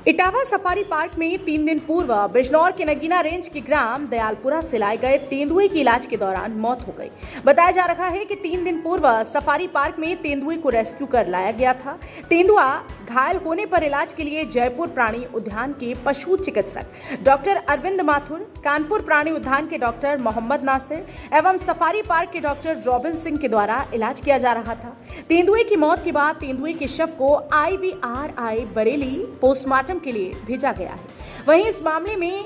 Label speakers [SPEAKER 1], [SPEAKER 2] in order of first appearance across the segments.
[SPEAKER 1] Etawah safari park में 3 दिन पूर्व बिजनौर के नगीना रेंज के ग्राम दयालपुरा से लाए गए तेंदुए की इलाज के दौरान मौत हो गई। बताया जा रहा है कि 3 दिन पूर्व सफारी पार्क में तेंदुए को रेस्क्यू कर लाया गया था। तेंदुआ घायल होने पर इलाज के लिए जयपुर प्राणी उद्यान के पशु चिकित्सक डॉक्टर अरविंद माथुर, कानपुर प्राणी उद्यान के डॉक्टर मोहम्मद नासिर एवं सफारी पार्क के डॉक्टर रॉबिन सिंह के द्वारा इलाज किया जा रहा था। तेंदुए की मौत के बाद तेंदुए के शव को IVRI बरेली पोस्टमार्टम के लिए भेजा गया है। वहीं इस मामले में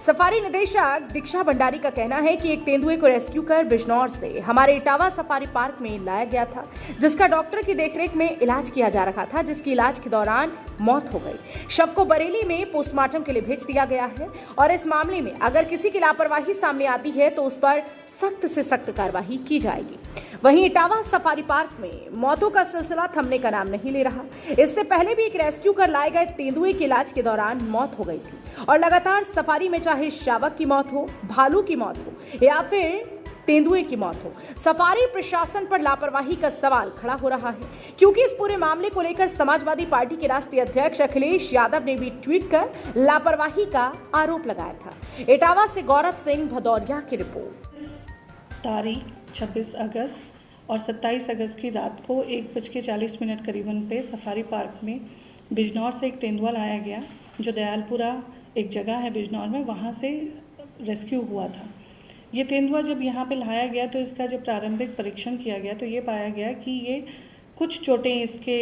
[SPEAKER 1] सफारी निदेशक दीक्षा भंडारी का कहना है कि एक तेंदुए को रेस्क्यू कर बिजनौर से हमारे इटावा सफारी पार्क में लाया गया था, जिसका डॉक्टर की देखरेख में इलाज किया जा रहा था, जिसकी इलाज के दौरान मौत हो गई। शव को बरेली में पोस्टमार्टम के लिए भेज दिया गया है और इस मामले में अगर किसी की लापरवाही सामने आती है तो उस पर सख्त से सख्त कार्रवाई की जाएगी। वहीं इटावा सफारी पार्क में मौतों का सिलसिला थमने का नाम नहीं ले रहा। इससे पहले भी एक रेस्क्यू कर लाए गए तेंदुए के इलाज के दौरान मौत हो गई थी और लगातार सफारी में चाहे शावक की मौत हो, भालू की मौत हो या फिर तेंदुए की मौत हो, सफारी प्रशासन पर लापरवाही का सवाल खड़ा हो रहा है, क्योंकि इस पूरे मामले को लेकर समाजवादी पार्टी के राष्ट्रीय अध्यक्ष अखिलेश यादव ने भी ट्वीट कर लापरवाही का आरोप लगाया था। इटावा से गौरव सिंह भदौरिया की रिपोर्ट।
[SPEAKER 2] तारीख 26 अगस्त और 27 अगस्त की रात को 1:40 करीबन पे सफारी पार्क में बिजनौर से एक तेंदुआ लाया गया, जो दयालपुरा एक जगह है बिजनौर में, वहाँ से रेस्क्यू हुआ था। ये तेंदुआ जब यहाँ पे लाया गया तो इसका जब प्रारंभिक परीक्षण किया गया तो ये पाया गया कि ये कुछ चोटें इसके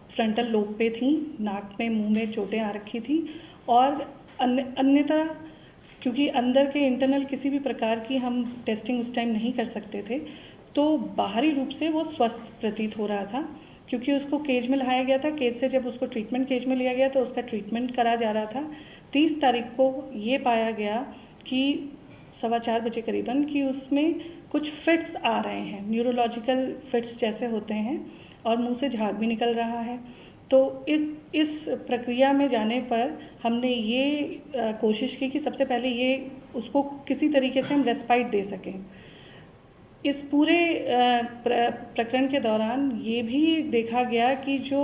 [SPEAKER 2] फ्रंटल लोब पे थी, नाक में मुंह में चोटें आ रखी थी और अन्यथा क्योंकि अंदर के इंटरनल किसी भी प्रकार की हम टेस्टिंग उस टाइम नहीं कर सकते थे, तो बाहरी रूप से वो स्वस्थ प्रतीत हो रहा था। क्योंकि उसको केज में लाया गया था, केज से जब उसको ट्रीटमेंट केज में लिया गया तो उसका ट्रीटमेंट करा जा रहा था। 30 तारीख को ये पाया गया कि 4:15 बजे करीबन कि उसमें कुछ फिट्स आ रहे हैं, न्यूरोलॉजिकल फिट्स जैसे होते हैं और मुंह से झाग भी निकल रहा है। तो इस प्रक्रिया में जाने पर हमने ये कोशिश की कि सबसे पहले ये उसको किसी तरीके से हम रेस्पाइट दे सकें। इस पूरे प्रकरण के दौरान ये भी देखा गया कि जो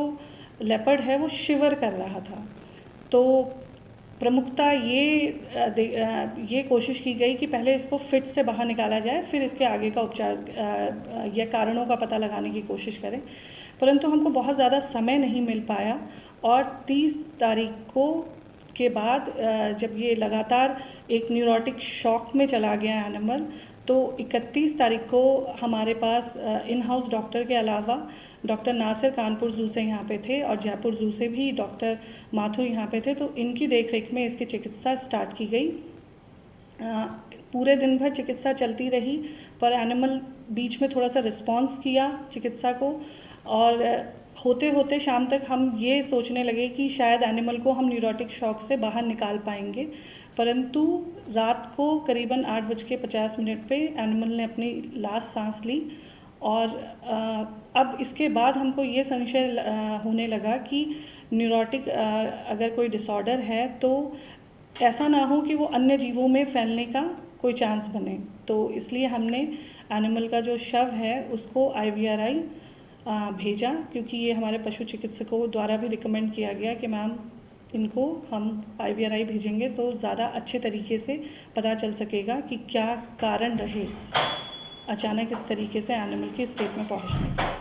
[SPEAKER 2] लेपर्ड है वो शिवर कर रहा था, तो प्रमुखता ये कोशिश की गई कि पहले इसको फिट से बाहर निकाला जाए, फिर इसके आगे का उपचार या कारणों का पता लगाने की कोशिश करें। परंतु हमको बहुत ज़्यादा समय नहीं मिल पाया और 30 तारीख को के बाद जब ये लगातार एक न्यूरोटिक शॉक में चला गया एनिमल, तो 31 तारीख को हमारे पास इन हाउस डॉक्टर के अलावा डॉक्टर नासिर कानपुर जू से यहाँ पे थे और जयपुर जू से भी डॉक्टर माथुर यहाँ पे थे, तो इनकी देखरेख में इसकी चिकित्सा स्टार्ट की गई। पूरे दिन भर चिकित्सा चलती रही, पर एनिमल बीच में थोड़ा सा रिस्पॉन्स किया चिकित्सा को और होते होते शाम तक हम ये सोचने लगे कि शायद एनिमल को हम न्यूरोटिक शॉक से बाहर निकाल पाएंगे। परंतु रात को करीबन 8:50 पे एनिमल ने अपनी लास्ट सांस ली और अब इसके बाद हमको ये संशय होने लगा कि न्यूरोटिक अगर कोई डिसऑर्डर है तो ऐसा ना हो कि वो अन्य जीवों में फैलने का कोई चांस बने। तो इसलिए हमने एनिमल का जो शव है उसको IVRI भेजा, क्योंकि ये हमारे पशु चिकित्सकों द्वारा भी रिकमेंड किया गया कि मैम इनको हम IVRI भेजेंगे तो ज़्यादा अच्छे तरीके से पता चल सकेगा कि क्या कारण रहे अचानक इस तरीके से एनिमल की स्टेट में पहुंचने का।